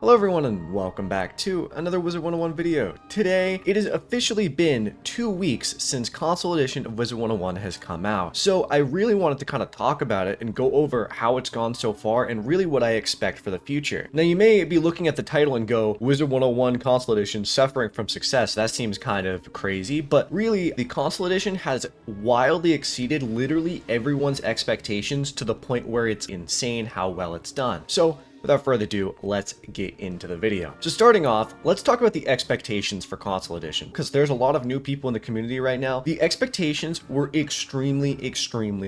Hello everyone and welcome back to another Wizard101 video. Today, it has officially been 2 weeks since Console Edition of Wizard101 has come out. So I really wanted to kind of talk about it and go over how it's gone so far and really what I expect for the future. Now you may be looking at the title and go, Wizard101 Console Edition suffering from success. That seems kind of crazy, but really the Console Edition has wildly exceeded literally everyone's expectations to the point where it's insane how well it's done. So without further ado, let's get into the video. So starting off, let's talk about the expectations for Console Edition, because there's a lot of new people in the community right now. The expectations were extremely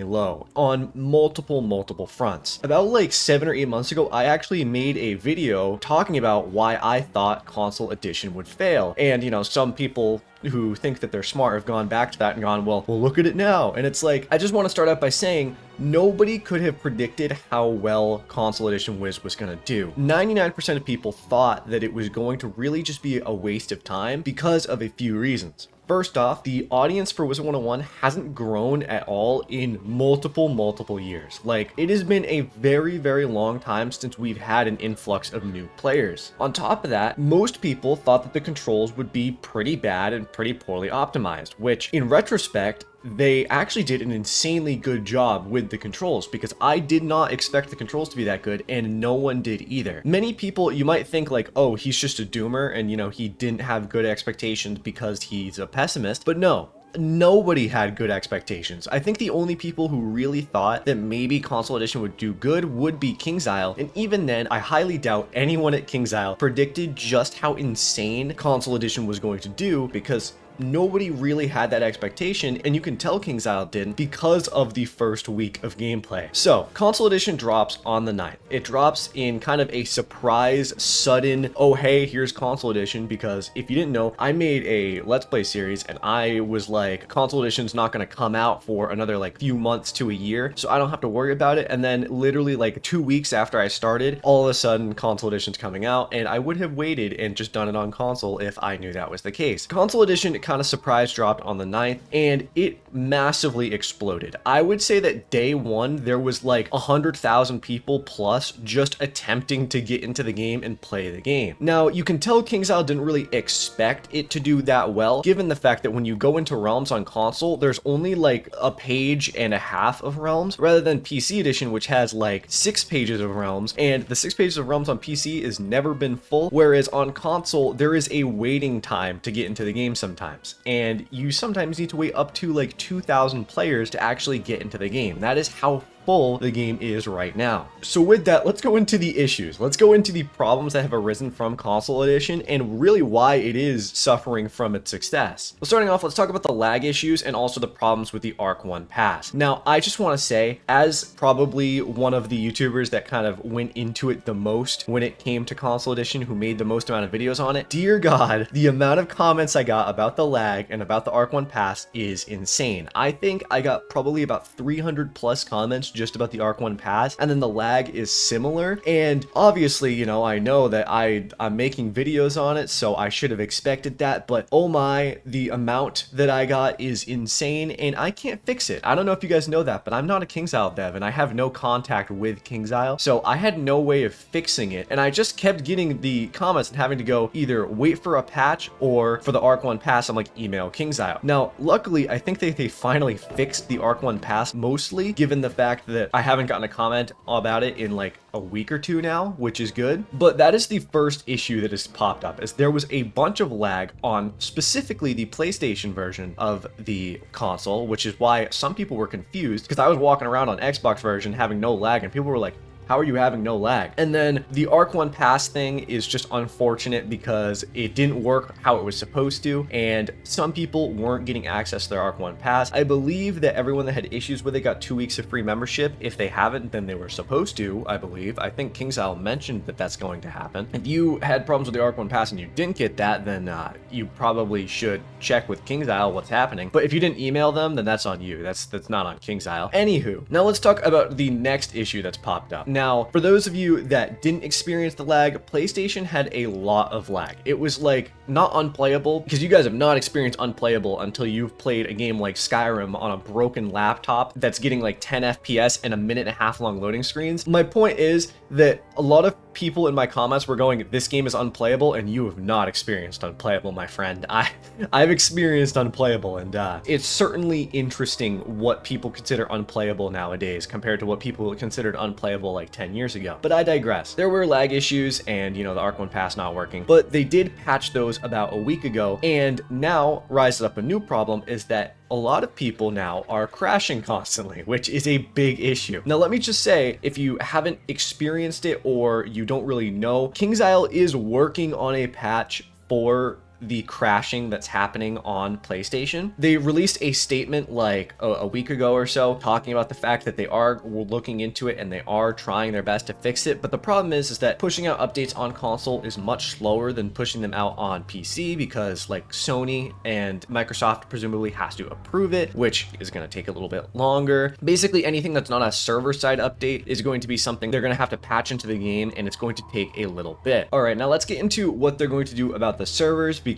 low on multiple fronts. About like 7 or 8 months ago, I actually made a video talking about why I thought Console Edition would fail. And, you know, some people who think that they're smart have gone back to that and gone, well, look at it now. And it's like, I just want to start out by saying nobody could have predicted how well Console Edition Wiz was going to do. 99% of people thought that it was going to really just be a waste of time because of a few reasons. First off, the audience for Wizard101 hasn't grown at all in multiple years. Like, it has been a very long time since we've had an influx of new players. On top of that, most people thought that the controls would be pretty bad and pretty poorly optimized, which in retrospect, they actually did an insanely good job with the controls, because I did not expect the controls to be that good and no one did either. Many people, you might think like, oh, he's just a doomer and, you know, he didn't have good expectations because he's a pessimist, but no. Nobody had good expectations. I think the only people who really thought that maybe Console Edition would do good would be KingsIsle, and even then, I highly doubt anyone at KingsIsle predicted just how insane Console Edition was going to do, because nobody really had that expectation, and you can tell KingsIsle didn't because of the first week of gameplay. So, Console Edition drops on the 9th. It drops in kind of a surprise, sudden, oh hey, here's Console Edition, because if you didn't know, I made a Let's Play series, and I was like, Console Edition's not going to come out for another like few months to a year, so I don't have to worry about it, and then literally like 2 weeks after I started, all of a sudden Console Edition's coming out, and I would have waited and just done it on console if I knew that was the case. Console Edition kind of surprise dropped on the 9th, and it massively exploded. I would say that day one there was like 100,000 people plus just attempting to get into the game and play the game. Now you can tell KingsIsle didn't really expect it to do that well, given the fact that when you go into realms on console, there's only like a page and a half of realms, rather than PC Edition, which has like 6 pages of realms, and the 6 pages of realms on PC has never been full, whereas on console there is a waiting time to get into the game sometimes. And you sometimes need to wait up to like 2,000 players to actually get into the game. That is how full the game is right now. So with that, let's go into the issues. Let's go into the problems that have arisen from Console Edition and really why it is suffering from its success. Well, starting off, let's talk about the lag issues and also the problems with the Arc 1 pass. Now, I just want to say, as probably one of the YouTubers that kind of went into it the most when it came to Console Edition, who made the most amount of videos on it, dear God, the amount of comments I got about the lag and about the Arc 1 pass is insane. I think I got probably about 300 plus comments just about the Arc 1 pass, and then the lag is similar. And obviously, you know, I know that I'm making videos on it, so I should have expected that, but oh my, the amount that I got is insane, and I can't fix it. I don't know if you guys know that, but I'm not a KingsIsle dev, and I have no contact with KingsIsle, so I had no way of fixing it, and I just kept getting the comments and having to go either wait for a patch, or for the Arc 1 pass, I'm like, email KingsIsle. Now, luckily, I think they finally fixed the Arc 1 pass, mostly, given the fact that I haven't gotten a comment about it in like a week or two now, which is good. But that is the first issue that has popped up, is there was a bunch of lag on specifically the PlayStation version of the console, which is why some people were confused, because I was walking around on Xbox version having no lag and people were like, how are you having no lag? And then the Arc 1 pass thing is just unfortunate because it didn't work how it was supposed to, and some people weren't getting access to their Arc 1 pass. I believe that everyone that had issues with it got 2 weeks of free membership. If they haven't, then they were supposed to, I believe. I think KingsIsle mentioned that that's going to happen. If you had problems with the Arc 1 pass and you didn't get that, then you probably should check with KingsIsle what's happening. But if you didn't email them, then that's on you. That's not on KingsIsle. Anywho, now let's talk about the next issue that's popped up. Now, for those of you that didn't experience the lag, PlayStation had a lot of lag. It was like not unplayable, because you guys have not experienced unplayable until you've played a game like Skyrim on a broken laptop that's getting like 10 FPS and a minute and a half long loading screens. My point is that a lot of people in my comments were going, this game is unplayable, and you have not experienced unplayable, my friend. I've experienced unplayable, and it's certainly interesting what people consider unplayable nowadays compared to what people considered unplayable like 10 years ago. But I digress. There were lag issues and, you know, the Arc 1 pass not working, but they did patch those about a week ago, and now rises up a new problem is that a lot of people now are crashing constantly, which is a big issue. Now, let me just say, if you haven't experienced it or you don't really know, KingsIsle is working on a patch for the crashing that's happening on PlayStation. They released a statement like a week ago or so talking about the fact that they are looking into it and they are trying their best to fix it. But the problem is that pushing out updates on console is much slower than pushing them out on PC, because like Sony and Microsoft presumably has to approve it, which is going to take a little bit longer. Basically, anything that's not a server-side update is going to be something they're going to have to patch into the game, and it's going to take a little bit. All right, now let's get into what they're going to do about the servers, because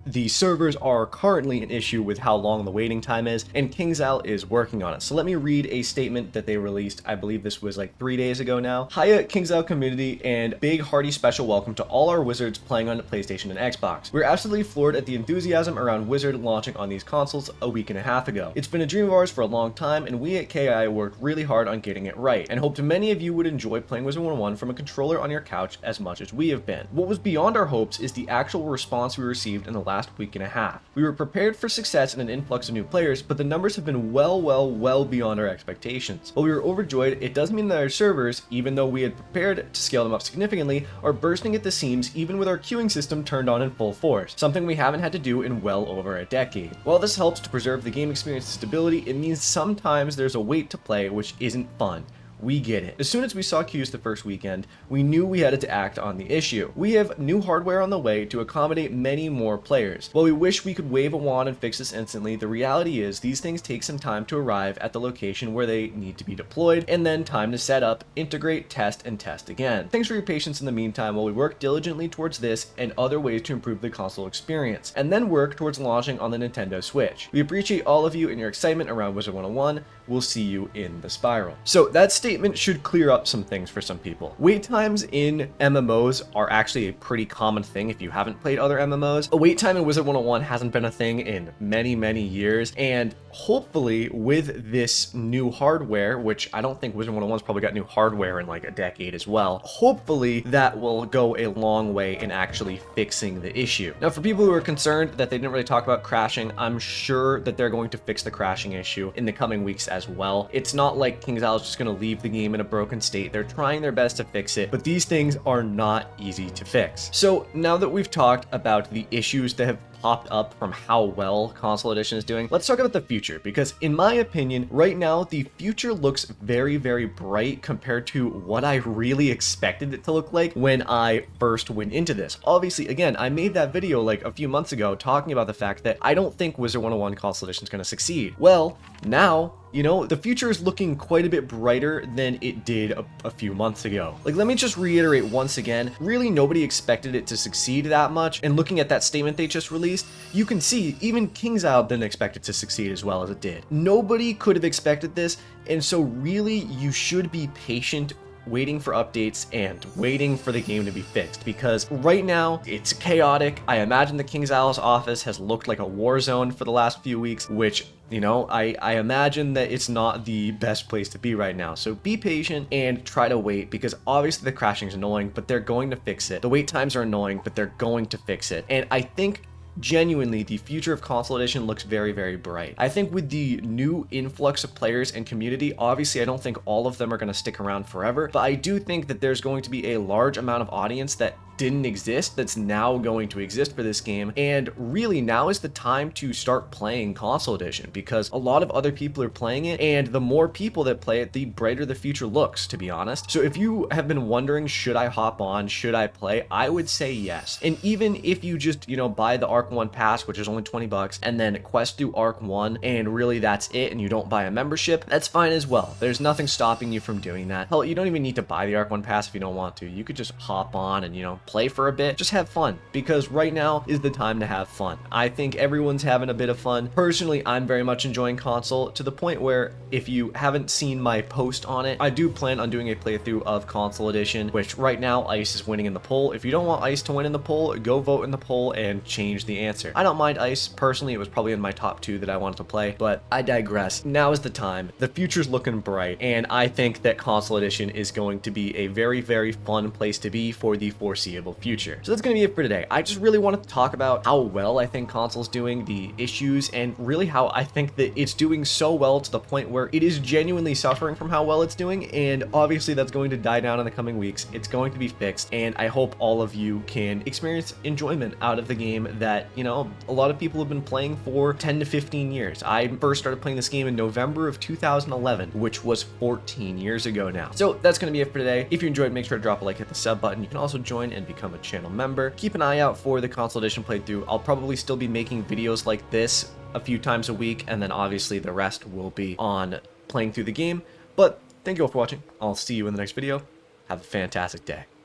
the servers are currently an issue with how long the waiting time is, and KingsIsle is working on it. So let me read a statement that they released. I believe this was like 3 days ago now. Hiya KingsIsle community, and big hearty special welcome to all our Wizards playing on PlayStation and Xbox. We're absolutely floored at the enthusiasm around Wizard launching on these consoles a week and a half ago. It's been a dream of ours for a long time, and we at KI worked really hard on getting it right, and hoped many of you would enjoy playing Wizard101 from a controller on your couch as much as we have been. What was beyond our hopes is the actual response we received in the last week and a half. We were prepared for success and an influx of new players, but the numbers have been well beyond our expectations. While we were overjoyed, it does mean that our servers, even though we had prepared to scale them up significantly, are bursting at the seams even with our queuing system turned on in full force, something we haven't had to do in well over a decade. While this helps to preserve the game experience stability, it means sometimes there's a wait to play, which isn't fun. We get it. As soon as we saw queues the first weekend, we knew we had to act on the issue. We have new hardware on the way to accommodate many more players. While we wish we could wave a wand and fix this instantly, the reality is these things take some time to arrive at the location where they need to be deployed, and then time to set up, integrate, test, and test again. Thanks for your patience in the meantime while we work diligently towards this and other ways to improve the console experience, and then work towards launching on the Nintendo Switch. We appreciate all of you and your excitement around Wizard101. We'll see you in the spiral. So that statement should clear up some things for some people. Wait times in MMOs are actually a pretty common thing if you haven't played other MMOs. A wait time in Wizard101 hasn't been a thing in many years, and hopefully with this new hardware, which I don't think Wizard101's probably got new hardware in like a decade as well, hopefully that will go a long way in actually fixing the issue. Now, for people who are concerned that they didn't really talk about crashing, I'm sure that they're going to fix the crashing issue in the coming weeks as well. It's not like KingsIsle is just going to leave the game in a broken state. They're trying their best to fix it, but these things are not easy to fix. So now that we've talked about the issues that have popped up from how well Console Edition is doing, let's talk about the future, because in my opinion, right now, the future looks very bright compared to what I really expected it to look like when I first went into this. Obviously, again, I made that video like a few months ago talking about the fact that I don't think Wizard101 Console Edition is going to succeed. Well, now, you know, the future is looking quite a bit brighter than it did a few months ago. Like, let me just reiterate once again, really nobody expected it to succeed that much, and looking at that statement they just released, you can see even KingsIsle didn't expect it to succeed as well as it did. Nobody could have expected this, and so really you should be patient waiting for updates and waiting for the game to be fixed, because right now it's chaotic. I imagine the KingsIsle's office has looked like a war zone for the last few weeks, which, you know, I imagine that it's not the best place to be right now. So be patient and try to wait, because obviously the crashing is annoying, but they're going to fix it. The wait times are annoying, but they're going to fix it. And I think genuinely the future of Console Edition looks very bright. I think with the new influx of players and community, obviously I don't think all of them are going to stick around forever, but I do think that there's going to be a large amount of audience that didn't exist that's now going to exist for this game, and really now is the time to start playing Console Edition, because a lot of other people are playing it, and the more people that play it, the brighter the future looks, to be honest. So if you have been wondering, should I hop on, should I play, I would say yes. And even if you just, you know, buy the Arc 1 pass, which is only 20 bucks, and then quest through Arc 1, and really that's it, and you don't buy a membership, that's fine as well. There's nothing stopping you from doing that. Hell, you don't even need to buy the Arc 1 pass if you don't want to. You could just hop on and, you know, play for a bit, just have fun, because right now is the time to have fun. I think everyone's having a bit of fun. Personally, I'm very much enjoying console, to the point where if you haven't seen my post on it, I do plan on doing a playthrough of console edition, which right now Ice is winning in the poll. If you don't want Ice to win in the poll, go vote in the poll and change the answer. I don't mind Ice. Personally, it was probably in my top 2 that I wanted to play, but I digress. Now is the time. The future's looking bright, and I think that console edition is going to be a very, very fun place to be for the foreseeable future. So that's going to be it for today. I just really wanted to talk about how well I think console's doing, the issues, and really how I think that it's doing so well to the point where it is genuinely suffering from how well it's doing, and obviously that's going to die down in the coming weeks. It's going to be fixed, and I hope all of you can experience enjoyment out of the game that, you know, a lot of people have been playing for 10 to 15 years. I first started playing this game in November of 2011, which was 14 years ago now. So that's going to be it for today. If you enjoyed, make sure to drop a like, hit the sub button. You can also join and become a channel member. Keep an eye out for the console edition playthrough. I'll probably still be making videos like this a few times a week, and then obviously the rest will be on playing through the game. But thank you all for watching. I'll see you in the next video. Have a fantastic day.